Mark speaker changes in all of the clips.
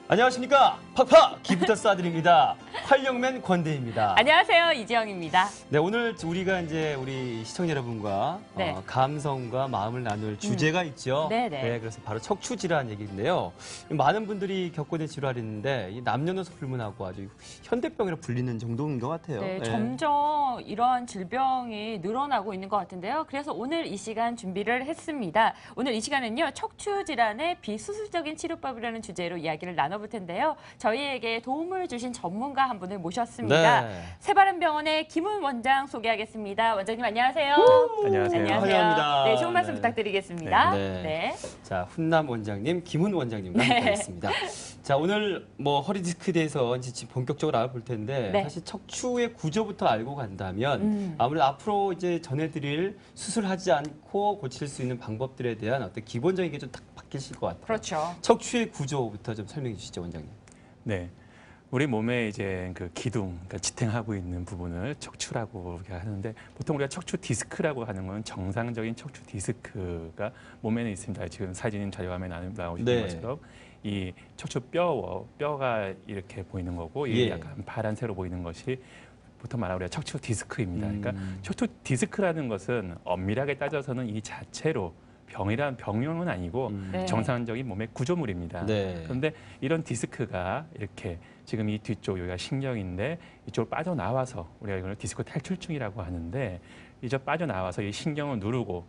Speaker 1: 안녕하십니까. 팍팍 기부터 쏴드립니다. 활력맨 권대입니다.
Speaker 2: 안녕하세요. 이지영입니다.
Speaker 1: 네, 오늘 우리가 이제 우리 시청자 여러분과
Speaker 2: 네.
Speaker 1: 감성과 마음을 나눌 주제가 있죠.
Speaker 2: 네네.
Speaker 1: 네, 그래서 바로 척추 질환 얘기인데요. 많은 분들이 겪고 있는 질환이 있는데 이 남녀노소 불문하고 아주 현대병이라 불리는 정도인 것 같아요.
Speaker 2: 네, 점점 이러한 질병이 늘어나고 있는 것 같은데요. 그래서 오늘 이 시간 준비를 했습니다. 오늘 이 시간은요, 척추 질환의 비수술적인 치료법이라는 주제로 이야기를 나눠볼 텐데요. 저희에게 도움을 주신 전문가 한 분을 모셨습니다.
Speaker 1: 네.
Speaker 2: 새바른병원의 김훈 원장 소개하겠습니다. 원장님 안녕하세요.
Speaker 3: 안녕하세요.
Speaker 1: 환영합니다.
Speaker 2: 네, 좋은 말씀
Speaker 1: 네.
Speaker 2: 부탁드리겠습니다.
Speaker 1: 네. 자, 훈남 원장님, 김훈 원장님과 함께하겠습니다. 자, 오늘 뭐 허리 디스크에 대해서 이제 지금 본격적으로 알아볼 텐데
Speaker 2: 네.
Speaker 1: 사실 척추의 구조부터 알고 간다면 아무래도 앞으로 이제 전해드릴 수술하지 않고 고칠 수 있는 방법들에 대한 어떤 기본적인 게 좀 딱 바뀌실 것 같아요.
Speaker 2: 그렇죠.
Speaker 1: 척추의 구조부터 좀 설명해 주시죠, 원장님.
Speaker 3: 네. 우리 몸에 이제 그 기둥, 그러니까 지탱하고 있는 부분을 척추라고 하는데 보통 우리가 척추 디스크라고 하는 건 정상적인 척추 디스크가 몸에는 있습니다. 지금 사진 자료화면에 나오시는
Speaker 1: 네.
Speaker 3: 것처럼 이 척추 뼈가 이렇게 보이는 거고 이게
Speaker 1: 예.
Speaker 3: 약간 파란새로 보이는 것이 보통 말하면 우리가 척추 디스크입니다. 그러니까 척추 디스크라는 것은 엄밀하게 따져서는 이 자체로 병용은 아니고
Speaker 2: 네.
Speaker 3: 정상적인 몸의 구조물입니다.
Speaker 1: 네.
Speaker 3: 그런데 이런 디스크가 이렇게 지금 이 뒤쪽 여기가 신경인데 이쪽으로 빠져나와서 우리가 이걸 디스크 탈출증이라고 하는데 이저 빠져나와서 이 신경을 누르고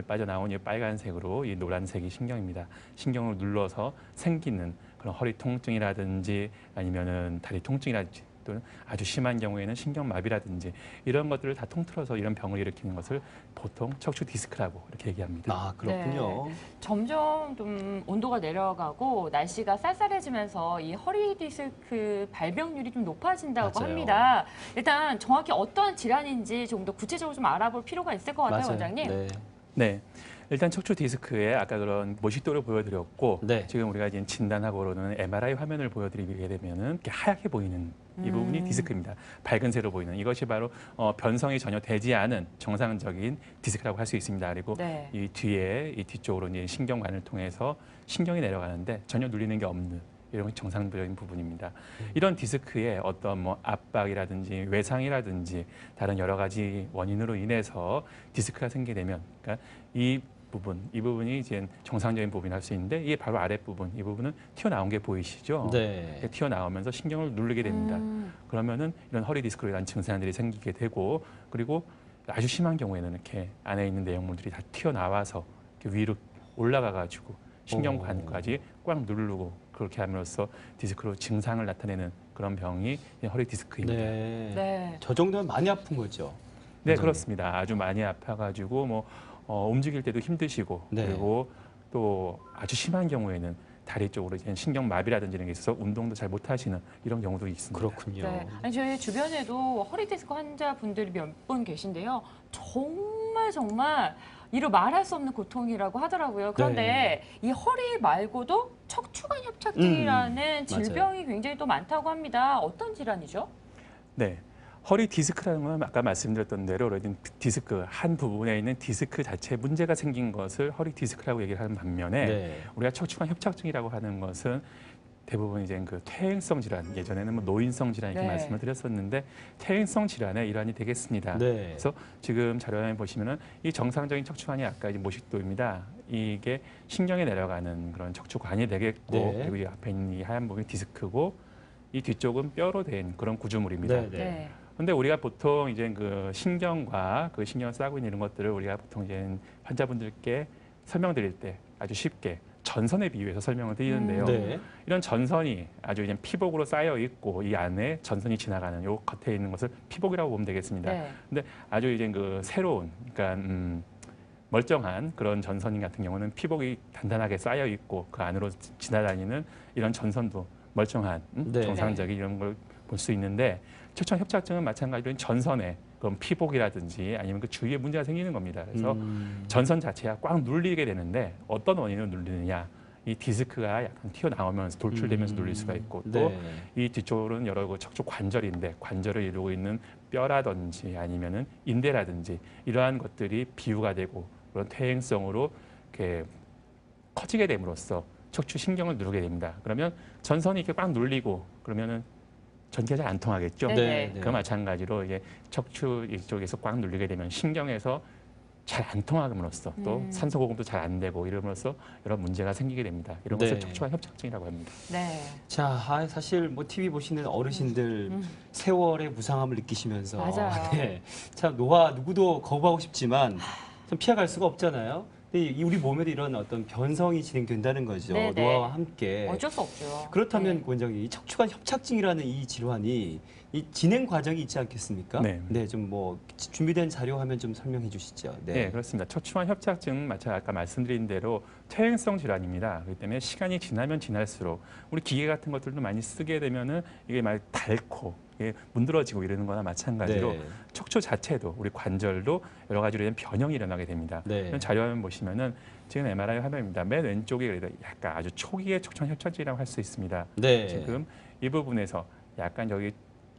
Speaker 3: 빠져나온 이 빨간색으로 이 노란색이 신경입니다. 신경을 눌러서 생기는 그런 허리 통증이라든지 아니면은 다리 통증이라든지 또는 아주 심한 경우에는 신경마비라든지 이런 것들을 다 통틀어서 이런 병을 일으키는 것을 보통 척추 디스크라고 이렇게 얘기합니다.
Speaker 1: 아, 그렇군요.
Speaker 2: 점점 좀 온도가 내려가고 날씨가 쌀쌀해지면서 이 허리 디스크 발병률이 좀 높아진다고
Speaker 1: 맞아요.
Speaker 2: 합니다. 일단 정확히 어떤 질환인지 조금 더 구체적으로 좀 알아볼 필요가 있을 것 같아요,
Speaker 1: 맞아요.
Speaker 2: 원장님.
Speaker 1: 네.
Speaker 3: 네. 일단 척추 디스크에 아까 그런 모식도를 보여드렸고
Speaker 1: 네.
Speaker 3: 지금 우리가 이제 진단하고로는 MRI 화면을 보여드리게 되면은 이렇게 하얗게 보이는 이 부분이 디스크입니다. 밝은색으로 보이는 이것이 바로 변성이 전혀 되지 않은 정상적인 디스크라고 할 수 있습니다. 그리고
Speaker 2: 네.
Speaker 3: 이 뒤에 이 뒤쪽으로 이제 신경관을 통해서 신경이 내려가는데 전혀 눌리는 게 없는 이런 정상적인 부분입니다. 이런 디스크에 어떤 뭐 압박이라든지 외상이라든지 다른 여러 가지 원인으로 인해서 디스크가 생기게 되면, 그러니까 이 부분이 이제 정상적인 부분이 할 수 있는데 이게 바로 아랫부분, 이 부분은 튀어나온 게 보이시죠?
Speaker 1: 네.
Speaker 3: 튀어나오면서 신경을 누르게 됩니다. 그러면은 이런 허리 디스크로 인한 증상들이 생기게 되고 그리고 아주 심한 경우에는 이렇게 안에 있는 내용물들이 다 튀어나와서 이렇게 위로 올라가가지고 신경관까지 꽉 누르고 그렇게 함으로써 디스크로 증상을 나타내는 그런 병이 허리 디스크입니다.
Speaker 1: 네.
Speaker 2: 네.
Speaker 1: 저 정도면 많이 아픈 거죠.
Speaker 3: 네,
Speaker 1: 원장님.
Speaker 3: 그렇습니다. 아주 많이 아파가지고 뭐 움직일 때도 힘드시고
Speaker 1: 네.
Speaker 3: 그리고 또 아주 심한 경우에는 다리 쪽으로 이제 신경마비라든지 이런 게 있어서 운동도 잘 못하시는 이런 경우도 있습니다.
Speaker 1: 그렇군요.
Speaker 2: 네. 아니, 저희 주변에도 허리 디스크 환자분들이 몇 분 계신데요. 정말 이루 말할 수 없는 고통이라고 하더라고요. 그런데 이 허리 말고도 척추관 협착증이라는 질병이 굉장히 또 많다고 합니다. 어떤 질환이죠?
Speaker 3: 네. 허리 디스크라는 건 아까 말씀드렸던 대로 디스크 한 부분에 있는 디스크 자체에 문제가 생긴 것을 허리 디스크라고 얘기를 하는 반면에
Speaker 1: 네.
Speaker 3: 우리가 척추관 협착증이라고 하는 것은 대부분 이제 그 퇴행성 질환, 예전에는 뭐 노인성 질환 이렇게
Speaker 2: 네.
Speaker 3: 말씀을 드렸었는데 퇴행성 질환의 일환이 되겠습니다.
Speaker 1: 네.
Speaker 3: 그래서 지금 자료에 보시면은 이 정상적인 척추관이 아까 이제 모식도입니다. 이게 신경에 내려가는 그런 척추관이 되겠고
Speaker 1: 네.
Speaker 3: 그리고 이 앞에 있는 이 하얀 부분이 디스크고 이 뒤쪽은 뼈로 된 그런 구조물입니다.
Speaker 1: 네. 네.
Speaker 3: 근데 우리가 보통 이제 그 신경과 그 신경을 싸고 있는 이런 것들을 우리가 보통 이제 환자분들께 설명드릴 때 아주 쉽게 전선에 비유해서 설명을 드리는데요.
Speaker 1: 네.
Speaker 3: 이런 전선이 아주 이제 피복으로 쌓여 있고 이 안에 전선이 지나가는 요 겉에 있는 것을 피복이라고 보면 되겠습니다.
Speaker 2: 네.
Speaker 3: 근데 아주 이제 그 새로운, 그러니까 멀쩡한 그런 전선 같은 경우는 피복이 단단하게 쌓여 있고 그 안으로 지나다니는 이런 전선도 멀쩡한
Speaker 1: 네.
Speaker 3: 정상적인 이런 걸 볼 수 있는데 척추관 협착증은 마찬가지로 전선에 그런 피복이라든지 아니면 그 주위에 문제가 생기는 겁니다. 그래서 전선 자체가 꽉 눌리게 되는데 어떤 원인으로 눌리느냐? 이 디스크가 약간 튀어나오면서 돌출되면서 눌릴 수가 있고 또 이 뒤쪽으로는 여러 그 척추 관절인데 관절을 이루고 있는 뼈라든지 아니면은 인대라든지 이러한 것들이 비유가 되고 그런 퇴행성으로 이렇게 커지게 됨으로써 척추 신경을 누르게 됩니다. 그러면 전선이 이렇게 꽉 눌리고 그러면은 전기가 잘 안 통하겠죠.
Speaker 2: 네.
Speaker 3: 그 마찬가지로 이제 척추 이쪽에서 꽉 눌리게 되면 신경에서 잘 안 통함으로써 또 산소 공급도 잘 안 되고 이러면서 여러 문제가 생기게 됩니다. 이런 것을
Speaker 1: 네.
Speaker 3: 척추관 협착증이라고 합니다.
Speaker 2: 네.
Speaker 1: 자, 사실 뭐 TV 보시는 어르신들 세월의 무상함을 느끼시면서
Speaker 2: 맞아요.
Speaker 1: 네, 참 노화 누구도 거부하고 싶지만 좀 피해갈 수가 없잖아요. 근데 우리 몸에도 이런 어떤 변성이 진행된다는 거죠.
Speaker 2: 네, 네.
Speaker 1: 노화와 함께.
Speaker 2: 어쩔 수 없죠.
Speaker 1: 그렇다면
Speaker 2: 네.
Speaker 1: 원장님, 이 척추관 협착증이라는 이 질환이 이 진행 과정이 있지 않겠습니까?
Speaker 3: 네.
Speaker 1: 좀 뭐 준비된 자료 하면 좀 설명해 주시죠.
Speaker 3: 네, 그렇습니다. 척추관 협착증 마찬가지 아까 말씀드린 대로 퇴행성 질환입니다. 그렇기 때문에 시간이 지나면 지날수록 우리 기계 같은 것들도 많이 쓰게 되면은 이게 막 닳고 이게 문드러지고 이러는 거나 마찬가지로
Speaker 1: 네.
Speaker 3: 척추 자체도 우리 관절도 여러 가지로 된 변형이 일어나게 됩니다.
Speaker 1: 네.
Speaker 3: 이런 자료 화면 보시면은 지금 MRI 화면입니다. 맨 왼쪽에 그래도 약간 아주 초기의 척추관 협착증이라고 할 수 있습니다.
Speaker 1: 네.
Speaker 3: 지금 이 부분에서 약간 여기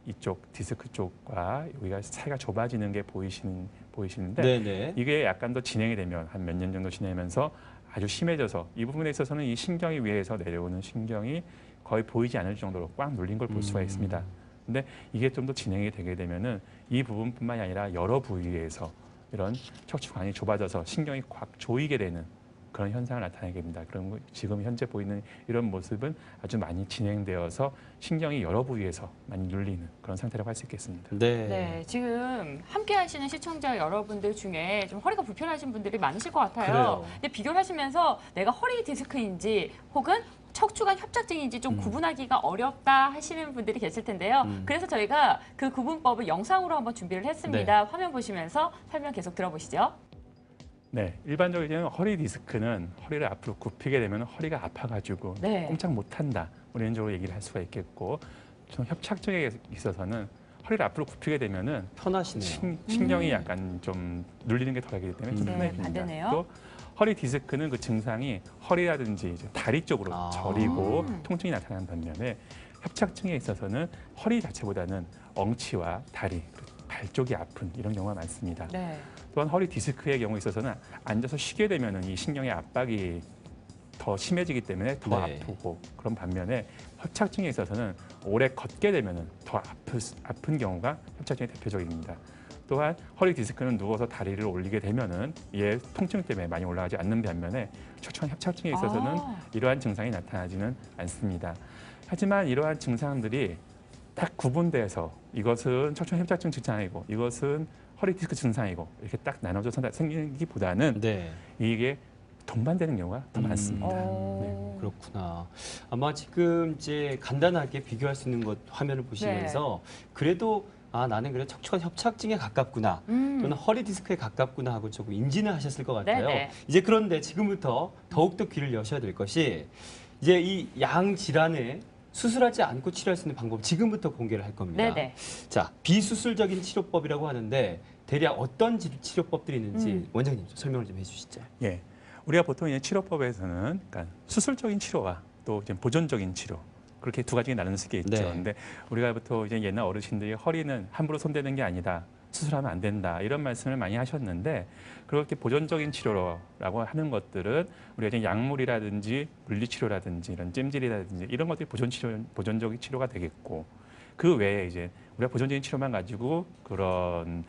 Speaker 3: 이쪽 디스크 쪽과 여기가 사이가 좁아지는 게 보이시는데
Speaker 1: 네네.
Speaker 3: 이게 약간 더 진행이 되면 한 몇 년 정도 지나면서 아주 심해져서 이 부분에 있어서는 이 신경이 위에서 내려오는 신경이 거의 보이지 않을 정도로 꽉 눌린 걸 볼 수가 있습니다. 근데 이게 좀 더 진행이 되게 되면은 이 부분뿐만이 아니라 여러 부위에서 이런 척추관이 좁아져서 신경이 꽉 조이게 되는 그런 현상을 나타내게 됩니다. 그럼 지금 현재 보이는 이런 모습은 아주 많이 진행되어서 신경이 여러 부위에서 많이 눌리는 그런 상태라고 할 수 있겠습니다.
Speaker 1: 네.
Speaker 2: 네, 지금 함께 하시는 시청자 여러분들 중에 좀 허리가 불편하신 분들이 많으실 것 같아요.
Speaker 1: 그래요.
Speaker 2: 근데 비교를 하시면서 내가 허리 디스크인지 혹은 척추관 협착증인지 좀 구분하기가 어렵다 하시는 분들이 계실 텐데요. 그래서 저희가 그 구분법을 영상으로 한번 준비를 했습니다. 화면 보시면서 설명 계속 들어보시죠.
Speaker 3: 네, 일반적으로 허리 디스크는 허리를 앞으로 굽히게 되면 허리가 아파가지고
Speaker 2: 네.
Speaker 3: 꼼짝 못한다. 이런 식으로 얘기를 할 수가 있겠고, 좀 협착증에 있어서는 허리를 앞으로 굽히게 되면은
Speaker 1: 편하시네요.
Speaker 3: 신경이 약간 좀 눌리는 게 덜하기 때문에 좀
Speaker 2: 네,
Speaker 3: 편해집니다.
Speaker 2: 반대네요.
Speaker 3: 또 허리 디스크는 그 증상이 허리라든지 이제 다리 쪽으로 저리고 통증이 나타나는 반면에 협착증에 있어서는 허리 자체보다는 엉치와 다리, 발 쪽이 아픈 이런 경우가 많습니다.
Speaker 2: 네.
Speaker 3: 또한 허리 디스크의 경우에 있어서는 앉아서 쉬게 되면은 이 신경의 압박이 더 심해지기 때문에 더
Speaker 1: 네.
Speaker 3: 아프고 그런 반면에 협착증에 있어서는 오래 걷게 되면은 더 아픈 경우가 협착증의 대표적입니다. 또한 허리 디스크는 누워서 다리를 올리게 되면은 이에 통증 때문에 많이 올라가지 않는 반면에 척추관 협착증에 있어서는 이러한 증상이 나타나지는 않습니다. 하지만 이러한 증상들이 딱 구분돼서 이것은 척추관 협착증 증상이고 이것은 허리 디스크 증상이고 이렇게 딱 나눠져서 생기기보다는
Speaker 1: 네.
Speaker 3: 이게 동반되는 경우가 더 많습니다.
Speaker 2: 네.
Speaker 1: 그렇구나. 아마 지금 이제 간단하게 비교할 수 있는 것 화면을 보시면서 그래도 나는 그래 척추관 협착증에 가깝구나 또는 허리 디스크에 가깝구나 하고 조금 인지는 하셨을 것 같아요.
Speaker 2: 네네.
Speaker 1: 이제 그런데 지금부터 더욱더 귀를 여셔야 될 것이 이제 이 양 질환에 수술하지 않고 치료할 수 있는 방법 지금부터 공개를 할 겁니다.
Speaker 2: 네네.
Speaker 1: 자, 비수술적인 치료법이라고 하는데 대략 어떤 치료법들이 있는지 원장님 좀 설명을 좀 해주시죠.
Speaker 3: 예, 우리가 보통 이제 치료법에서는 그러니까 수술적인 치료와 또 이제 보존적인 치료 그렇게 두 가지가 나눌 수 있겠죠.
Speaker 1: 네.
Speaker 3: 근데 우리가 보통 이제 옛날 어르신들이 허리는 함부로 손대는 게 아니다. 수술하면 안 된다. 이런 말씀을 많이 하셨는데 그렇게 보존적인 치료라고 하는 것들은 우리가 이제 약물이라든지 물리치료라든지 이런 찜질이라든지 이런 것들이 보존적인 치료가 되겠고 그 외에 이제 우리가 보존적인 치료만 가지고 그런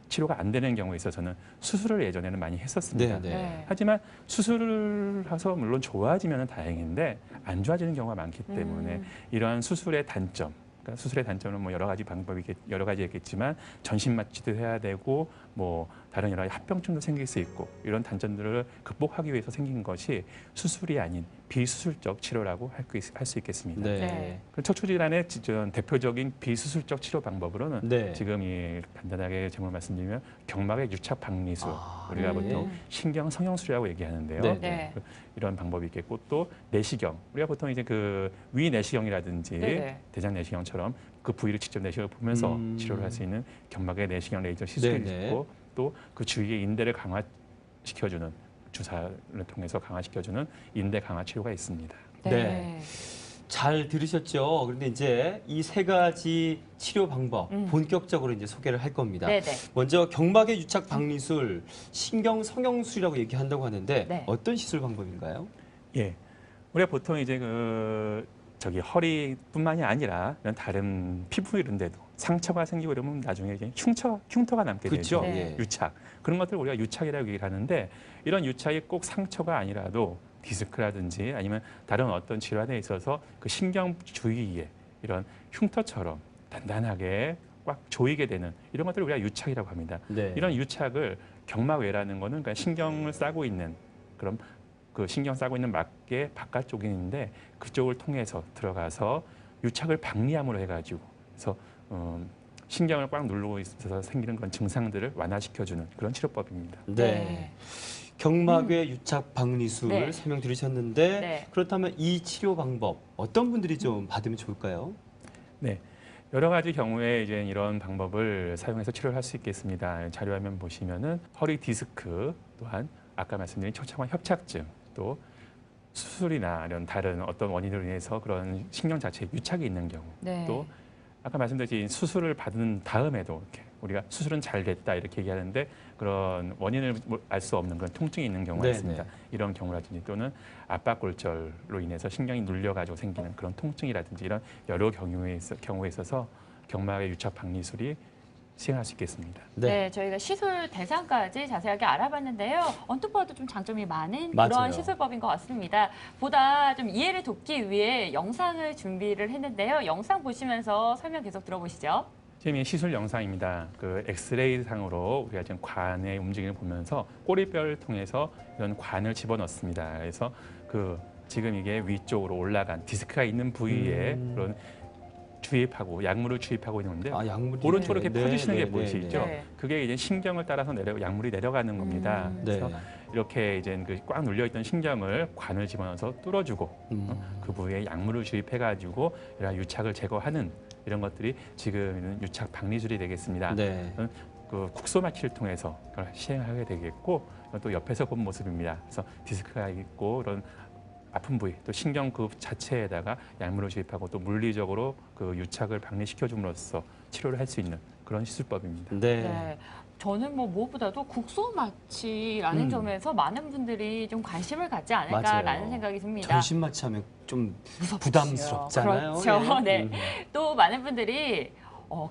Speaker 3: 치료가 안 되는 경우에 있어서는 수술을 예전에는 많이 했었습니다.
Speaker 2: 네.
Speaker 3: 하지만 수술을 해서 물론 좋아지면 다행인데 안 좋아지는 경우가 많기 때문에 이러한 수술의 단점, 그러니까 수술의 단점은 뭐 여러 가지 방법이 여러 가지 있겠지만 전신 마취도 해야 되고 뭐 다른 여러 가지 합병증도 생길 수 있고 이런 단점들을 극복하기 위해서 생긴 것이 수술이 아닌 비수술적 치료라고 할 수 있겠습니다.
Speaker 2: 네.
Speaker 3: 그 척추 질환의 대표적인 비수술적 치료 방법으로는
Speaker 1: 네.
Speaker 3: 지금 이 간단하게 제목을 말씀드리면 경막의 유착 박리술 우리가
Speaker 1: 네.
Speaker 3: 보통 신경 성형술이라고 얘기하는데요.
Speaker 1: 네.
Speaker 2: 네.
Speaker 3: 이런 방법이 있겠고 또 내시경 우리가 보통 이제 그 위 내시경이라든지
Speaker 2: 네네.
Speaker 3: 대장 내시경처럼 그 부위를 직접 내시경을 보면서 치료를 할 수 있는 경막의 내시경 레이저 시술이
Speaker 1: 네네.
Speaker 3: 있고 또 그 주위의 인대를 강화시켜주는 주사를 통해서 강화시켜주는 인대 강화 치료가 있습니다.
Speaker 1: 네. 잘 들으셨죠? 그런데 이제 이 세 가지 치료 방법 본격적으로 이제 소개를 할 겁니다.
Speaker 2: 네네.
Speaker 1: 먼저 경막의 유착 박리술, 신경 성형술이라고 얘기한다고 하는데
Speaker 2: 네.
Speaker 1: 어떤 시술 방법인가요?
Speaker 3: 예. 우리가 보통 이제 저기 허리뿐만이 아니라 이런 다른 피부 이런 데도 상처가 생기고 이러면 나중에 이제 흉터가 남게
Speaker 1: 그렇죠.
Speaker 3: 되죠.
Speaker 2: 네.
Speaker 3: 유착. 그런 것들을 우리가 유착이라고 얘기를 하는데 이런 유착이 꼭 상처가 아니라도 디스크라든지 아니면 다른 어떤 질환에 있어서 그 신경 주위에 이런 흉터처럼 단단하게 꽉 조이게 되는 이런 것들을 우리가 유착이라고 합니다.
Speaker 1: 네.
Speaker 3: 이런 유착을 경막외라는 거는 그러니까 신경을 싸고 있는 그런 그 신경 싸고 있는 막의 바깥쪽에 있는데 그쪽을 통해서 들어가서 유착을 박리함으로 해가지고 그래서 신경을 꽉 누르고 있어서 생기는 그런 증상들을 완화시켜주는 그런 치료법입니다.
Speaker 1: 네. 경막의 유착 박리술을
Speaker 2: 네.
Speaker 1: 설명 들으셨는데
Speaker 2: 네.
Speaker 1: 그렇다면 이 치료 방법 어떤 분들이 좀 받으면 좋을까요?
Speaker 3: 네. 여러 가지 경우에 이제 이런 방법을 사용해서 치료를 할 수 있겠습니다. 자료화면 보시면은 허리 디스크 또한 아까 말씀드린 초창화 협착증 또 수술이나 이런 다른 어떤 원인으로 인해서 그런 신경 자체에 유착이 있는 경우
Speaker 2: 네.
Speaker 3: 또 아까 말씀드린 수술을 받은 다음에도 이렇게 우리가 수술은 잘 됐다 이렇게 얘기하는데 그런 원인을 알 수 없는 그런 통증이 있는 경우가
Speaker 1: 네,
Speaker 3: 있습니다.
Speaker 1: 네.
Speaker 3: 이런 경우라든지 또는 압박골절로 인해서 신경이 눌려가지고 생기는 그런 통증이라든지 이런 여러 경우에 있어서 경막의 유착 박리술이 시행할 수 있겠습니다.
Speaker 2: 네, 저희가 시술 대상까지 자세하게 알아봤는데요. 언뜻 봐도 좀 장점이 많은
Speaker 1: 맞아요.
Speaker 2: 그런 시술법인 것 같습니다. 보다 좀 이해를 돕기 위해 영상을 준비를 했는데요. 영상 보시면서 설명 계속 들어보시죠.
Speaker 3: 지금 이 시술 영상입니다. 그 엑스레이 상으로 우리가 지금 관의 움직임을 보면서 꼬리뼈를 통해서 이런 관을 집어넣습니다. 그래서 그 지금 이게 위쪽으로 올라간 디스크가 있는 부위에 그런 주입하고 약물을 주입하고 있는데
Speaker 1: 아, 약물이
Speaker 3: 오른쪽으로 이렇게
Speaker 1: 네,
Speaker 3: 퍼지시는
Speaker 1: 네,
Speaker 3: 게 보이시죠?
Speaker 2: 네.
Speaker 3: 그게 이제 신경을 따라서 약물이 내려가는 겁니다.
Speaker 1: 네.
Speaker 3: 그래서 이렇게 이제 그 꽉 눌려 있던 신경을 관을 집어넣어서 뚫어주고 그 부위에 약물을 주입해가지고 이런 유착을 제거하는 이런 것들이 지금은 유착 박리술이 되겠습니다.
Speaker 1: 네.
Speaker 3: 그 국소 마취를 통해서 그걸 시행하게 되겠고 또 옆에서 본 모습입니다. 그래서 디스크가 있고 이런 아픈 부위 또 신경 그 자체에다가 약물을 주입하고 또 물리적으로 그 유착을 박리시켜 줌으로써 치료를 할 수 있는 그런 시술법입니다.
Speaker 1: 네.
Speaker 2: 네. 저는 뭐 무엇보다도 국소 마취라는 점에서 많은 분들이 좀 관심을 갖지 않을까라는
Speaker 1: 맞아요.
Speaker 2: 생각이 듭니다.
Speaker 1: 전신 마취하면 좀
Speaker 2: 무섭지요.
Speaker 1: 부담스럽잖아요.
Speaker 2: 그렇죠.
Speaker 1: 예.
Speaker 2: 네. 또 많은 분들이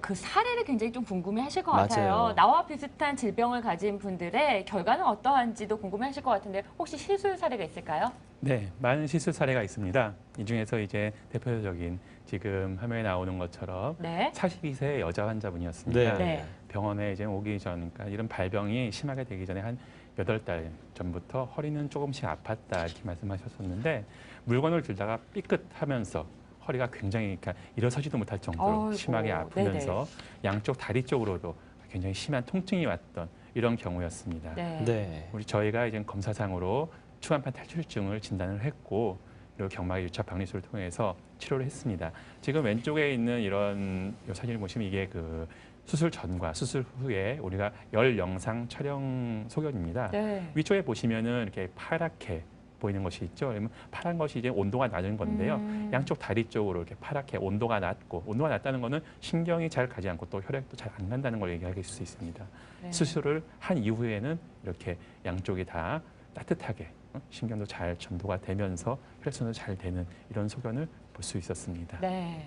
Speaker 2: 그 사례를 굉장히 좀 궁금해하실 것 같아요.
Speaker 1: 맞아요.
Speaker 2: 나와 비슷한 질병을 가진 분들의 결과는 어떠한지도 궁금해하실 것 같은데 혹시 시술 사례가 있을까요?
Speaker 3: 네, 많은 시술 사례가 있습니다. 이 중에서 이제 대표적인 지금 화면에 나오는 것처럼
Speaker 2: 네.
Speaker 3: 42세 여자 환자분이었습니다.
Speaker 1: 네.
Speaker 2: 네.
Speaker 3: 병원에 이제 오기 전, 그러니까 이런 발병이 심하게 되기 전에 한 8달 전부터 허리는 조금씩 아팠다 이렇게 말씀하셨었는데 물건을 들다가 삐끗하면서 허리가 굉장히 그러니까 일어서지도 못할 정도로
Speaker 2: 아이고,
Speaker 3: 심하게 아프면서 양쪽 다리 쪽으로도 굉장히 심한 통증이 왔던 이런 경우였습니다.
Speaker 2: 네.
Speaker 1: 네.
Speaker 3: 저희가 이제 검사상으로 추간판 탈출증을 진단을 했고 그리고 경막의 유착 박리술을 통해서 치료를 했습니다. 지금 왼쪽에 있는 이런 이 사진을 보시면 이게 그 수술 전과 수술 후에 우리가 열 영상 촬영 소견입니다.
Speaker 2: 네.
Speaker 3: 위쪽에 보시면은 이렇게 파랗게 보이는 것이 있죠. 그러면 파란 것이 이제 온도가 낮은 건데요. 양쪽 다리 쪽으로 이렇게 파랗게 온도가 낮고 온도가 낮다는 거는 신경이 잘 가지 않고 또 혈액도 잘 안 간다는 걸 얘기할 수 있습니다.
Speaker 2: 네.
Speaker 3: 수술을 한 이후에는 이렇게 양쪽이 다 따뜻하게 신경도 잘 전도가 되면서 혈액순환도 잘 되는 이런 소견을 볼 수 있었습니다.
Speaker 2: 네.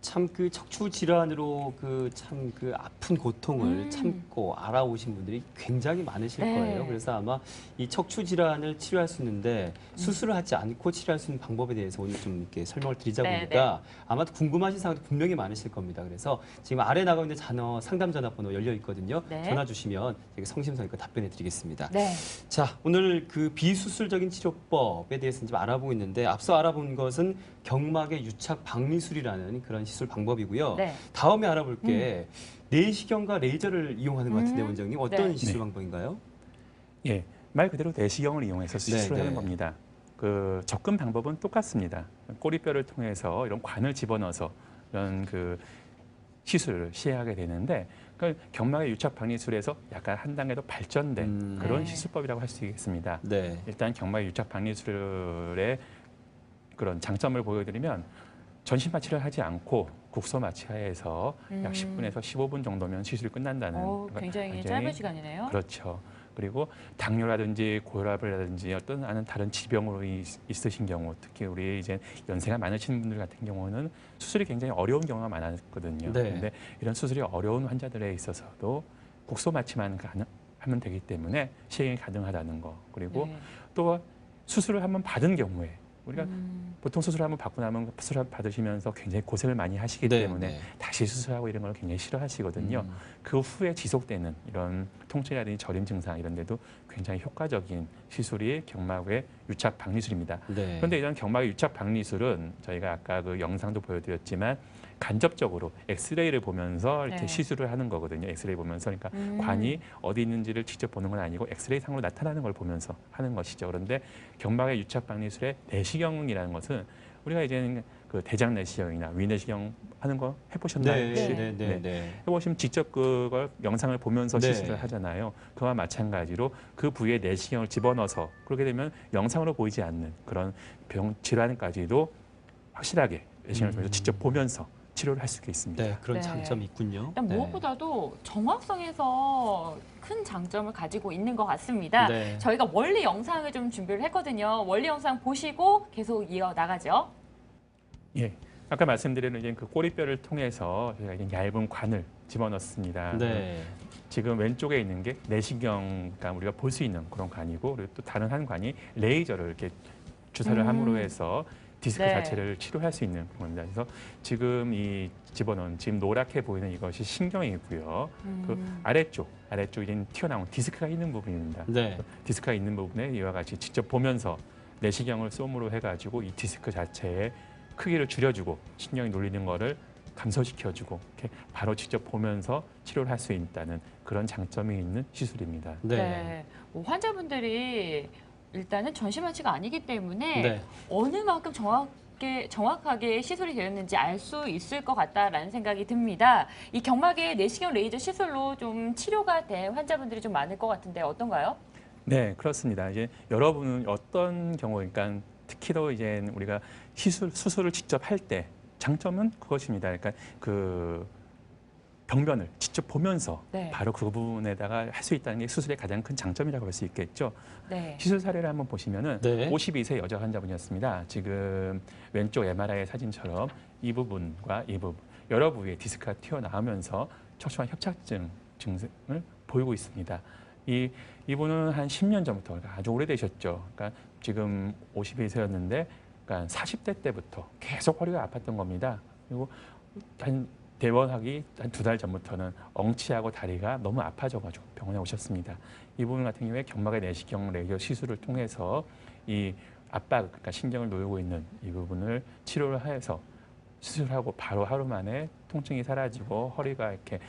Speaker 1: 참 그 척추 질환으로 그 참 그 아픈 고통을 참고 알아오신 분들이 굉장히 많으실
Speaker 2: 네.
Speaker 1: 거예요. 그래서 아마 이 척추 질환을 치료할 수 있는데 수술을 하지 않고 치료할 수 있는 방법에 대해서 오늘 좀 이렇게 설명을 드리자
Speaker 2: 네,
Speaker 1: 보니까 아마도 궁금하신 사항도 분명히 많으실 겁니다. 그래서 지금 아래 나가 있는 상담 전화번호 열려 있거든요.
Speaker 2: 네.
Speaker 1: 전화 주시면 되게 성심성의껏 답변해 드리겠습니다.
Speaker 2: 네.
Speaker 1: 자, 오늘 그 비수술적인 치료법에 대해서 좀 알아보고 있는데 앞서 알아본 것은 경막의 유착 박리술이라는 그런 시술 방법이고요.
Speaker 2: 네.
Speaker 1: 다음에 알아볼 게 내시경과 레이저를 이용하는 것 같은데 원장님 어떤
Speaker 2: 네.
Speaker 1: 시술
Speaker 3: 네.
Speaker 1: 방법인가요?
Speaker 3: 예, 말 그대로 내시경을 이용해서 시술을
Speaker 1: 네,
Speaker 3: 하는
Speaker 1: 네.
Speaker 3: 겁니다. 그 접근 방법은 똑같습니다. 꼬리뼈를 통해서 이런 관을 집어넣어서 이런 그 시술을 시행하게 되는데 그 경막의 유착 박리술에서 약간 한 단계 더 발전된 그런
Speaker 2: 네.
Speaker 3: 시술법이라고 할 수 있겠습니다.
Speaker 1: 네.
Speaker 3: 일단 경막의 유착 박리술의 그런 장점을 보여드리면 전신 마취를 하지 않고 국소 마취하에서 약 10분에서 15분 정도면 시술이 끝난다는
Speaker 2: 굉장히
Speaker 3: 굉장히
Speaker 2: 짧은 시간이네요.
Speaker 3: 그렇죠. 그리고 당뇨라든지 고혈압이라든지 어떤 다른 질병으로 있으신 경우, 특히 우리 이제 연세가 많으신 분들 같은 경우는 수술이 굉장히 어려운 경우가 많았거든요.
Speaker 1: 네.
Speaker 3: 그런데 이런 수술이 어려운 환자들에 있어서도 국소 마취만 하면 되기 때문에 시행이 가능하다는 거. 그리고
Speaker 2: 네.
Speaker 3: 또 수술을 한번 받은 경우에 우리가 보통 수술 한번 받고 나면 수술 받으시면서 굉장히 고생을 많이 하시기
Speaker 1: 네,
Speaker 3: 때문에
Speaker 1: 네.
Speaker 3: 다시 수술하고 이런 걸 굉장히 싫어하시거든요. 그 후에 지속되는 이런 통증이라든지 저림 증상 이런 데도 굉장히 효과적인 시술이 경막의 유착 박리술입니다.
Speaker 1: 네.
Speaker 3: 그런데 이런 경막의 유착 박리술은 저희가 아까 그 영상도 보여드렸지만 간접적으로 엑스레이를 보면서 이렇게
Speaker 2: 네.
Speaker 3: 시술을 하는 거거든요. 엑스레이 보면서 그러니까 관이 어디 있는지를 직접 보는 건 아니고 엑스레이 상으로 나타나는 걸 보면서 하는 것이죠. 그런데 경막의 유착 박리술의 내시경이라는 것은 우리가 이제는 그 대장 내시경이나 위 내시경 하는 거 해보셨나요?
Speaker 1: 네,
Speaker 3: 혹시?
Speaker 1: 네, 네, 네.
Speaker 3: 해보시면 직접 그걸 영상을 보면서
Speaker 1: 네.
Speaker 3: 시술을 하잖아요. 그와 마찬가지로 그 부위에 내시경을 집어넣어서 그렇게 되면 영상으로 보이지 않는 그런 병 질환까지도 확실하게 내시경을 통해서 직접 보면서 치료를 할 수가 있습니다.
Speaker 1: 네, 그런
Speaker 2: 네.
Speaker 1: 장점이 있군요.
Speaker 2: 일단
Speaker 1: 네.
Speaker 2: 무엇보다도 정확성에서 큰 장점을 가지고 있는 것 같습니다.
Speaker 1: 네.
Speaker 2: 저희가 원리 영상을 좀 준비를 했거든요. 원리 영상 보시고 계속 이어 나가죠.
Speaker 3: 예. 아까 말씀드린 이제 그 꼬리뼈를 통해서 저희가 이제 얇은 관을 집어넣습니다.
Speaker 1: 네.
Speaker 3: 지금 왼쪽에 있는 게 내시경, 그러니까 우리가 볼 수 있는 그런 관이고, 그리고 또 다른 한 관이 레이저를 이렇게 주사를 함으로 해서 디스크
Speaker 2: 네.
Speaker 3: 자체를 치료할 수 있는 겁니다. 그래서 지금 이 집어넣은 지금 노랗게 보이는 이것이 신경이고요. 그 아래쪽 이제 튀어나온 디스크가 있는 부분입니다.
Speaker 1: 네.
Speaker 3: 디스크가 있는 부분에 이와 같이 직접 보면서 내시경을 쏨으로 해가지고 이 디스크 자체의 크기를 줄여주고 신경이 눌리는 거를 감소시켜주고 이렇게 바로 직접 보면서 치료를 할 수 있다는 그런 장점이 있는 시술입니다.
Speaker 1: 네.
Speaker 2: 뭐 환자분들이 일단은 전시마취가 아니기 때문에
Speaker 1: 네.
Speaker 2: 어느 만큼 정확하게 시술이 되었는지 알 수 있을 것 같다라는 생각이 듭니다. 이 경막의 내시경 레이저 시술로 좀 치료가 된 환자분들이 좀 많을 것 같은데 어떤가요?
Speaker 3: 네, 그렇습니다. 이제 여러분은 어떤 경우, 그러니까 특히도 이제 우리가 수술을 직접 할 때 장점은 그것입니다. 그러니까 그 병변을 직접 보면서
Speaker 2: 네.
Speaker 3: 바로 그 부분에다가 할 수 있다는 게 수술의 가장 큰 장점이라고 볼 수 있겠죠.
Speaker 2: 네.
Speaker 3: 시술 사례를 한번 보시면은
Speaker 1: 네.
Speaker 3: 52세 여자 환자분이었습니다. 지금 왼쪽 MRI 사진처럼 이 부분과 이 부분 여러 부위에 디스크가 튀어나오면서 척추관 협착증 증상을 보이고 있습니다. 이분은 한 10년 전부터, 그러니까 아주 오래되셨죠. 그러니까 지금 52세였는데, 그러니까 40대 때부터 계속 허리가 아팠던 겁니다. 그리고 한 대원하기 한 2달 전부터는 엉치하고 다리가 너무 아파져가지고 병원에 오셨습니다. 이분 같은 경우에 경막의 내시경 레이저 시술을 통해서 이 압박, 그러니까 신경을 놓고 있는 이 부분을 치료를 해서 수술하고 바로 하루 만에 통증이 사라지고 허리가 이렇게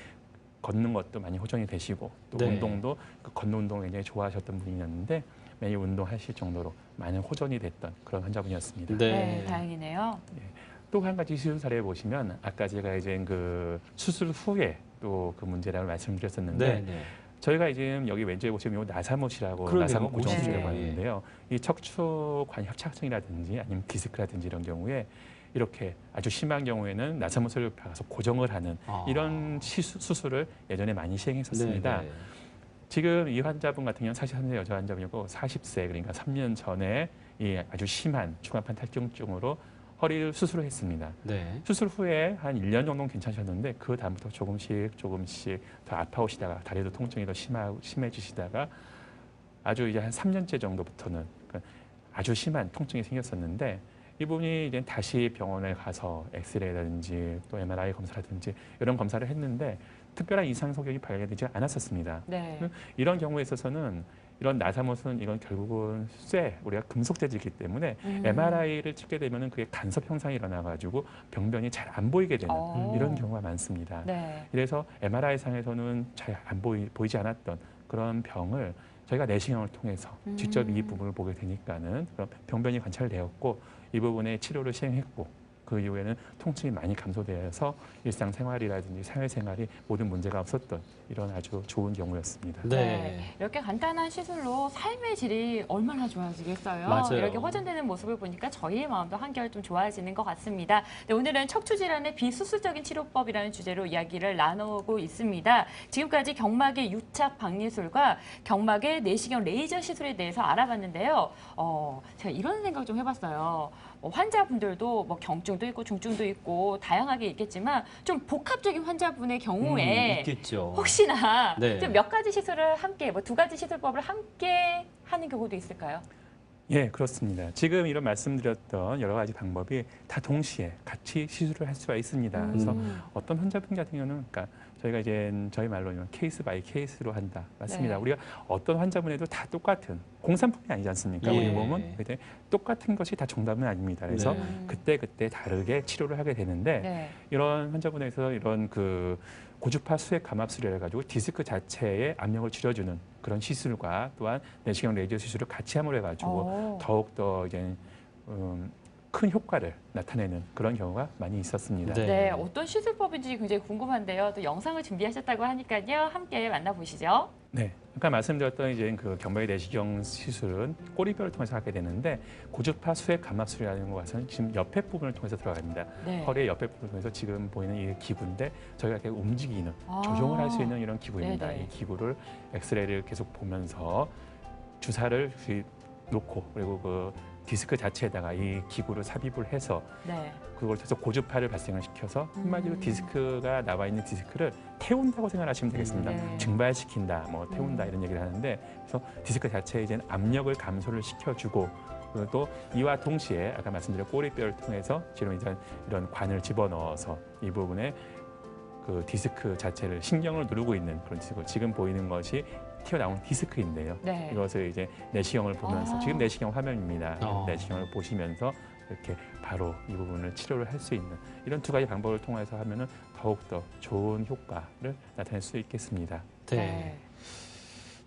Speaker 3: 걷는 것도 많이 호전이 되시고 또
Speaker 1: 네.
Speaker 3: 운동도 그 걷는 운동을 굉장히 좋아하셨던 분이었는데 매일 운동하실 정도로 많은 호전이 됐던 그런 환자분이었습니다.
Speaker 2: 네, 다행이네요.
Speaker 3: 또 한 가지 시술 사례 보시면 아까 제가 이제 그 수술 후에 또 그 문제라고 말씀드렸었는데
Speaker 1: 네. 네.
Speaker 3: 저희가 지금 여기 왼쪽에 보시면 요 나사못이라고
Speaker 1: 그러네요.
Speaker 3: 나사못 고정술이라고
Speaker 2: 네.
Speaker 3: 하는데요. 이 척추관 협착증이라든지 아니면 디스크라든지 이런 경우에 이렇게 아주 심한 경우에는 나사못을 박아서 고정을 하는 이런 수술을 예전에 많이 시행했었습니다.
Speaker 1: 네.
Speaker 3: 지금 이 환자분 같은 경우는 43세 여자 환자분이고 40세 그러니까 3년 전에 이 아주 심한 추간판 탈증증으로 허리를 수술을 했습니다.
Speaker 1: 네.
Speaker 3: 수술 후에 한 1년 정도는 괜찮으셨는데 그 다음부터 조금씩 더 아파오시다가 다리도 통증이 더 심해지시다가 아주 이제 한 3년째 정도부터는 아주 심한 통증이 생겼었는데 이분이 이제 다시 병원에 가서 엑스레이라든지 또 MRI 검사라든지 이런 검사를 했는데 특별한 이상 소견이 발견되지 않았었습니다.
Speaker 2: 네.
Speaker 3: 이런 경우에 있어서는 이런 나사못은 이건 결국은 우리가 금속 재질이기 때문에 MRI를 찍게 되면은 그게 간섭 현상이 일어나가지고 병변이 잘 안 보이게 되는 이런 경우가 많습니다.
Speaker 2: 네.
Speaker 3: 그래서 MRI 상에서는 잘 안 보이지 않았던 그런 병을 저희가 내시경을 통해서 직접 이 부분을 보게 되니까는 그런 병변이 관찰되었고 이 부분에 치료를 시행했고 그 이후에는 통증이 많이 감소되어서 일상생활이라든지 사회생활이 모든 문제가 없었던 이런 아주 좋은 경우였습니다.
Speaker 1: 네.
Speaker 2: 이렇게 간단한 시술로 삶의 질이 얼마나 좋아지겠어요.
Speaker 1: 맞아요.
Speaker 2: 이렇게 호전되는 모습을 보니까 저희의 마음도 한결 좀 좋아지는 것 같습니다. 네, 오늘은 척추 질환의 비수술적인 치료법이라는 주제로 이야기를 나누고 있습니다. 지금까지 경막의 유착 박리술과 경막의 내시경 레이저 시술에 대해서 알아봤는데요. 제가 이런 생각 좀 해봤어요. 환자분들도 뭐 경증도 있고 중증도 있고 다양하게 있겠지만 좀 복합적인 환자분의 경우에
Speaker 1: 있겠죠.
Speaker 2: 혹시나
Speaker 1: 네.
Speaker 2: 좀 몇 가지 시술을 함께, 뭐 두 가지 시술법을 함께 하는 경우도 있을까요?
Speaker 3: 예, 그렇습니다. 지금 이런 말씀드렸던 여러 가지 방법이 다 동시에 같이 시술을 할 수가 있습니다. 그래서 어떤 환자분 같은 경우는, 그러니까 저희가 이제 저희 말로는 케이스 바이 케이스로 한다. 맞습니다.
Speaker 2: 네.
Speaker 3: 우리가 어떤 환자분에도 다 똑같은 공산품이 아니지 않습니까?
Speaker 1: 예.
Speaker 3: 우리 몸은 근데 똑같은 것이 다 정답은 아닙니다. 그래서
Speaker 1: 네.
Speaker 3: 그때 다르게 치료를 하게 되는데
Speaker 2: 네.
Speaker 3: 이런 환자분에서 이런 그 고주파 수액 감압술이라 가지고 디스크 자체에 압력을 줄여주는 그런 시술과 또한 내시경 레이저 시술을 같이 함으로 해가지고 더욱 더 이제 큰 효과를 나타내는 그런 경우가 많이 있었습니다.
Speaker 1: 네.
Speaker 2: 네, 어떤 시술법인지 굉장히 궁금한데요. 또 영상을 준비하셨다고 하니까요. 함께 만나보시죠.
Speaker 3: 네, 아까 말씀드렸던 이제 그 경막의 내시경 시술은 꼬리뼈를 통해서 하게 되는데 고주파 수액 감압술이라는 것은 지금 옆에 부분을 통해서 들어갑니다.
Speaker 2: 네.
Speaker 3: 허리의 옆에 부분을 통해서 지금 보이는 이 기구인데 저희가 이렇게 움직이는
Speaker 2: 아.
Speaker 3: 조종을 할 수 있는 이런 기구입니다.
Speaker 2: 네네.
Speaker 3: 이 기구를 엑스레이를 계속 보면서 주사를 놓고 그리고 그 디스크 자체에다가 이 기구를 삽입을 해서
Speaker 2: 네.
Speaker 3: 그걸 통해서 고주파를 발생을 시켜서 한마디로 디스크가 나와 있는 디스크를 태운다고 생각하시면 되겠습니다.
Speaker 2: 네.
Speaker 3: 증발시킨다, 뭐 태운다 이런 얘기를 하는데 그래서 디스크 자체에 이제 압력을 감소를 시켜주고 그리고 또 이와 동시에 아까 말씀드린 꼬리뼈를 통해서 지금 이런 관을 집어넣어서 이 부분에 그 디스크 자체를 신경을 누르고 있는 그런 디스크. 지금 보이는 것이 튀어나온 디스크인데요.
Speaker 2: 네.
Speaker 3: 이것을 이제 내시경을 보면서
Speaker 2: 아.
Speaker 3: 지금 내시경 화면입니다.
Speaker 1: 어.
Speaker 3: 내시경을 보시면서 이렇게 바로 이 부분을 치료를 할 수 있는 이런 두 가지 방법을 통해서 하면은 더욱더 좋은 효과를 나타낼 수 있겠습니다.
Speaker 1: 네.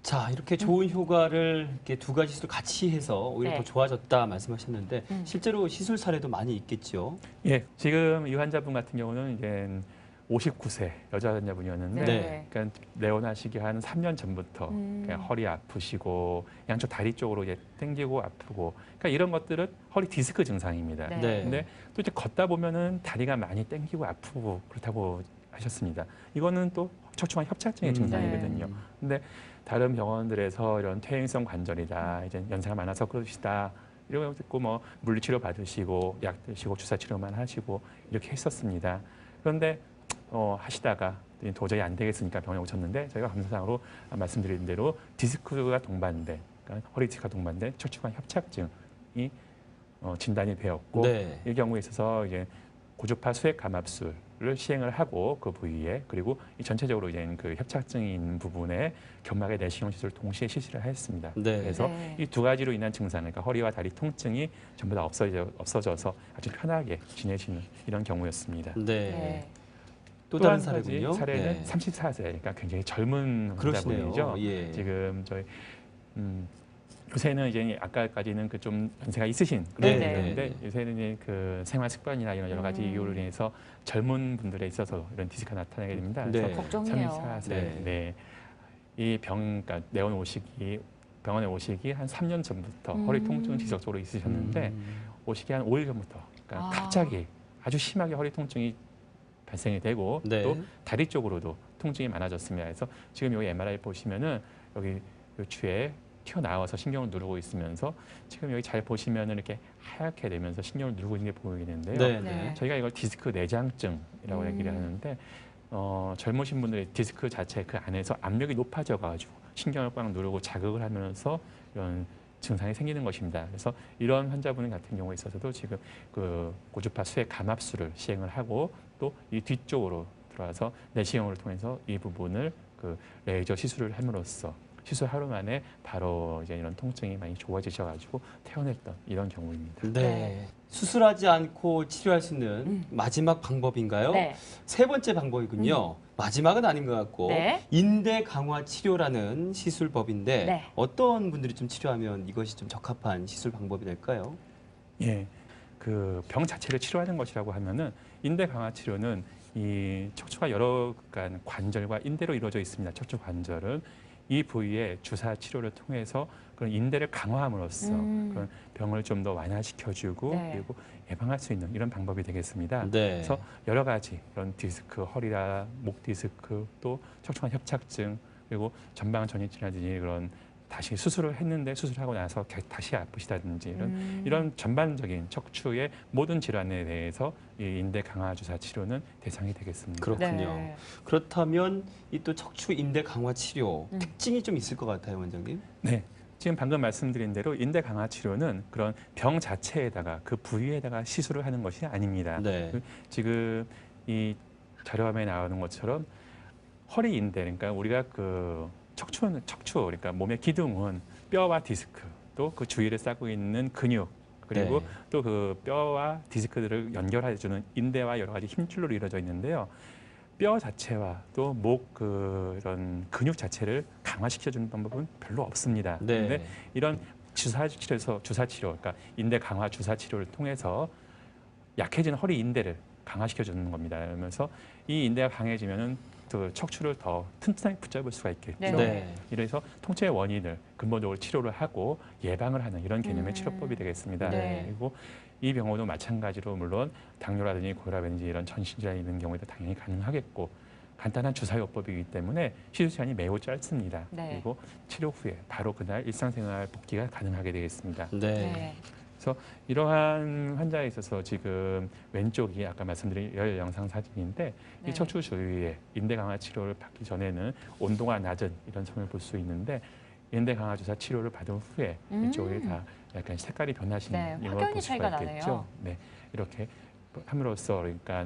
Speaker 1: 자, 이렇게 좋은 효과를 이렇게 두 가지 시술 같이 해서 오히려
Speaker 2: 네.
Speaker 1: 더 좋아졌다 말씀하셨는데 실제로 시술 사례도 많이 있겠죠.
Speaker 3: 예, 지금 이 환자분 같은 경우는 이제 59세 여자 환자분이었는데
Speaker 1: 네.
Speaker 3: 그러니까 내원하시기 한 3년 전부터 그냥 허리 아프시고 양쪽 다리 쪽으로 이제 당기고 아프고 그러니까 이런 것들은 허리 디스크 증상입니다.
Speaker 2: 네.
Speaker 1: 네.
Speaker 3: 근데 또 이제 걷다 보면은 다리가 많이 당기고 아프고 그렇다고 하셨습니다. 이거는 또 척추관 협착증의 증상이거든요. 근데 다른 병원들에서 이런 퇴행성 관절이다, 이제 연세가 많아서 그러시다. 이런 거 듣고 뭐 물리치료 받으시고 약 드시고 주사 치료만 하시고 이렇게 했었습니다. 그런데 하시다가 도저히 안 되겠으니까 병원에 오셨는데 저희가 감사상으로 말씀드린 대로 디스크가 동반된, 그러니까 허리 디스크가 동반된 척추관 협착증이 진단이 되었고
Speaker 1: 네.
Speaker 3: 이 경우에 있어서 이제 고주파 수액 감압술을 시행을 하고 그 부위에 그리고 이 전체적으로 이제 그 협착증이 있는 부분에 견막의 내시경 시술을 동시에 실시를 했습니다.
Speaker 1: 네.
Speaker 3: 그래서
Speaker 2: 네.
Speaker 3: 이 두 가지로 인한 증상, 그러니까 허리와 다리 통증이 전부 다 없어져서 아주 편하게 지내시는 이런 경우였습니다.
Speaker 1: 네.
Speaker 2: 네.
Speaker 1: 또
Speaker 3: 또
Speaker 1: 다른
Speaker 3: 한 가지
Speaker 1: 사례군요.
Speaker 3: 사례는
Speaker 1: 네.
Speaker 3: 34세, 그러니까 굉장히 젊은
Speaker 1: 그러시네요.
Speaker 3: 환자분이죠.
Speaker 1: 예.
Speaker 3: 지금 저희 요새는 이제 아까까지는 그 좀 연세가 있으신
Speaker 1: 네,
Speaker 3: 그런
Speaker 2: 네,
Speaker 3: 분인데
Speaker 1: 네.
Speaker 3: 요새는 이제 그 생활 습관이나 이런 여러 가지 이유로 인해서 젊은 분들에 있어서 이런 디스크가 나타나게 됩니다.
Speaker 1: 네.
Speaker 3: 그래서
Speaker 2: 걱정이에요.
Speaker 3: 34세,
Speaker 1: 네.
Speaker 3: 네. 이 그러니까 병원에 오시기 한 3년 전부터 허리 통증 지속적으로 있으셨는데 오시기 한 5일 전부터 그러니까
Speaker 2: 아.
Speaker 3: 갑자기 아주 심하게 허리 통증이 발생이 되고
Speaker 1: 네.
Speaker 3: 또 다리 쪽으로도 통증이 많아졌습니다. 그래서 지금 여기 MRI 보시면은 여기 요추에 튀어나와서 신경을 누르고 있으면서 지금 여기 잘 보시면은 이렇게 하얗게 되면서 신경을 누르고 있는 게 보이는데요.
Speaker 1: 네.
Speaker 2: 네.
Speaker 1: 네.
Speaker 3: 저희가 이걸 디스크 내장증이라고 얘기를 하는데 젊으신 분들의 디스크 자체 그 안에서 압력이 높아져가지고 신경을 꽉 누르고 자극을 하면서 이런 증상이 생기는 것입니다. 그래서 이런 환자분 같은 경우에 있어서도 지금 그 고주파 수액 감압술을 시행을 하고 또 이 뒤쪽으로 들어와서 내시경을 통해서 이 부분을 그 레이저 시술을 함으로써 시술 하루 만에 바로 이제 이런 통증이 많이 좋아지셔가지고 퇴원했던 이런 경우입니다.
Speaker 1: 네.
Speaker 2: 네.
Speaker 1: 수술하지 않고 치료할 수 있는 마지막 방법인가요?
Speaker 2: 네.
Speaker 1: 세 번째 방법이군요. 마지막은 아닌 것 같고
Speaker 2: 네.
Speaker 1: 인대 강화 치료라는 시술법인데
Speaker 2: 네.
Speaker 1: 어떤 분들이 좀 치료하면 이것이 좀 적합한 시술 방법이 될까요?
Speaker 3: 예. 그 병 자체를 치료하는 것이라고 하면은 인대 강화 치료는 이 척추가 여러 그러니까 관절과 인대로 이루어져 있습니다. 척추 관절은 이 부위에 주사 치료를 통해서 그런 인대를 강화함으로써 그런 병을 좀 더 완화시켜주고
Speaker 2: 네.
Speaker 3: 그리고 예방할 수 있는 이런 방법이 되겠습니다.
Speaker 1: 네.
Speaker 3: 그래서 여러 가지 이런 디스크, 허리라, 목 디스크, 또 척추관 협착증 그리고 전방 전이증이라든지 그런 다시 수술을 했는데 수술하고 나서 다시 아프시다든지 이런 전반적인 척추의 모든 질환에 대해서 이 인대 강화 주사 치료는 대상이 되겠습니다.
Speaker 1: 그렇군요.
Speaker 2: 네.
Speaker 1: 그렇다면 이 또 척추 인대 강화 치료 특징이 좀 있을 것 같아요, 원장님.
Speaker 3: 네. 지금 방금 말씀드린 대로 인대 강화 치료는 그런 병 자체에다가 그 부위에다가 시술을 하는 것이 아닙니다.
Speaker 1: 네.
Speaker 3: 지금 이 자료화면에 나오는 것처럼 허리 인대, 그러니까 우리가 그 척추, 그러니까 몸의 기둥은 뼈와 디스크, 또 그 주위를 싸고 있는 근육, 그리고
Speaker 1: 네.
Speaker 3: 또 그 뼈와 디스크들을 연결해주는 인대와 여러 가지 힘줄로 이루어져 있는데요. 뼈 자체와 또 목 그런 근육 자체를 강화시켜주는 방법은 별로 없습니다.
Speaker 1: 네.
Speaker 3: 그런데 이런 주사 치료, 그러니까 인대 강화 주사 치료를 통해서 약해진 허리 인대를 강화시켜주는 겁니다. 그러면서 이 인대가 강해지면은 그 척추를 더 튼튼하게 붙잡을 수가 있겠죠.
Speaker 2: 네.
Speaker 1: 네.
Speaker 3: 이래서 통증의 원인을 근본적으로 치료를 하고 예방을 하는 이런 개념의 치료법이 되겠습니다.
Speaker 2: 네.
Speaker 3: 그리고 이 병원도 마찬가지로 물론 당뇨라든지 고혈압이라든지 이런 전신질환이 있는 경우에도 당연히 가능하겠고 간단한 주사요법이기 때문에 시술 시간이 매우 짧습니다.
Speaker 2: 네.
Speaker 3: 그리고 치료 후에 바로 그날 일상생활 복귀가 가능하게 되겠습니다.
Speaker 1: 네.
Speaker 2: 네.
Speaker 3: 그래서 이러한 환자에 있어서 지금 왼쪽이 아까 말씀드린 열 영상 사진인데
Speaker 2: 네.
Speaker 3: 이 척추 주위에 인대 강화 치료를 받기 전에는 온도가 낮은 이런 점을 볼 수 있는데 인대 강화 주사 치료를 받은 후에 이쪽이 다 약간 색깔이 변하시는
Speaker 2: 네,
Speaker 3: 이걸
Speaker 2: 확연히
Speaker 3: 볼 수가
Speaker 2: 차이가
Speaker 3: 있겠죠.
Speaker 2: 나네요.
Speaker 3: 네, 이렇게 함으로써 그러니까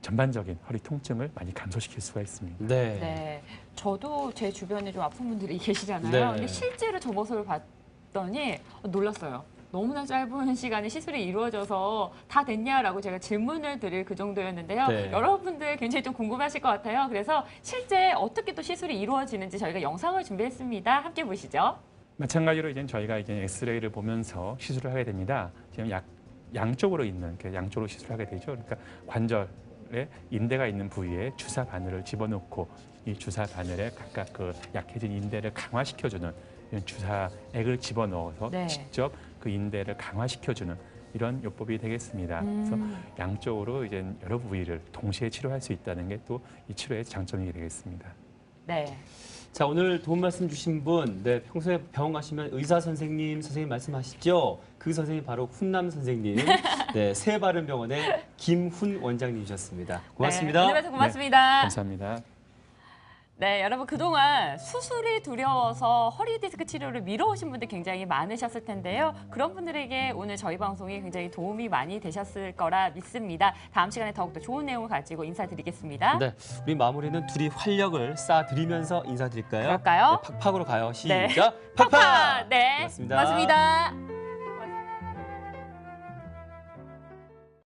Speaker 3: 전반적인 허리 통증을 많이 감소시킬 수가 있습니다.
Speaker 1: 네.
Speaker 2: 네. 저도 제 주변에 좀 아픈 분들이 계시잖아요.
Speaker 1: 네.
Speaker 2: 근데 실제로 저 모습을 봤더니 놀랐어요. 너무나 짧은 시간에 시술이 이루어져서 다 됐냐라고 제가 질문을 드릴 그 정도였는데요.
Speaker 1: 네.
Speaker 2: 여러분들 굉장히 좀 궁금하실 것 같아요. 그래서 실제 어떻게 또 시술이 이루어지는지 저희가 영상을 준비했습니다. 함께 보시죠.
Speaker 3: 마찬가지로 이제 저희가 이제 엑스레이를 보면서 시술을 하게 됩니다. 지금 양쪽으로 있는 양쪽으로 시술하게 되죠. 그러니까 관절에 인대가 있는 부위에 주사 바늘을 집어넣고 이 주사 바늘에 각각 그 약해진 인대를 강화시켜주는 이런 주사액을 집어넣어서
Speaker 2: 네.
Speaker 3: 직접 그 인대를 강화시켜주는 이런 요법이 되겠습니다. 그래서 양쪽으로 이제 여러 부위를 동시에 치료할 수 있다는 게 또 이 치료의 장점이 되겠습니다.
Speaker 2: 네.
Speaker 1: 자, 오늘 도움 말씀 주신 분, 네, 평소에 병원 가시면 의사 선생님 말씀하시죠? 그 선생님 바로 훈남 선생님, 네, 새바른병원의 김훈 원장님이셨습니다. 고맙습니다.
Speaker 2: 네, 오늘 말씀 고맙습니다.
Speaker 3: 감사합니다.
Speaker 2: 네, 여러분 그동안 수술이 두려워서 허리 디스크 치료를 미뤄오신 분들 굉장히 많으셨을 텐데요. 그런 분들에게 오늘 저희 방송이 굉장히 도움이 많이 되셨을 거라 믿습니다. 다음 시간에 더욱더 좋은 내용을 가지고 인사드리겠습니다.
Speaker 1: 네, 우리 마무리는 둘이 활력을 쌓아드리면서 인사드릴까요?
Speaker 2: 그럴까요?
Speaker 1: 네, 팍팍으로 가요. 시작!
Speaker 2: 네.
Speaker 1: 팍팍!
Speaker 2: 네,
Speaker 1: 고맙습니다.
Speaker 2: 고맙습니다.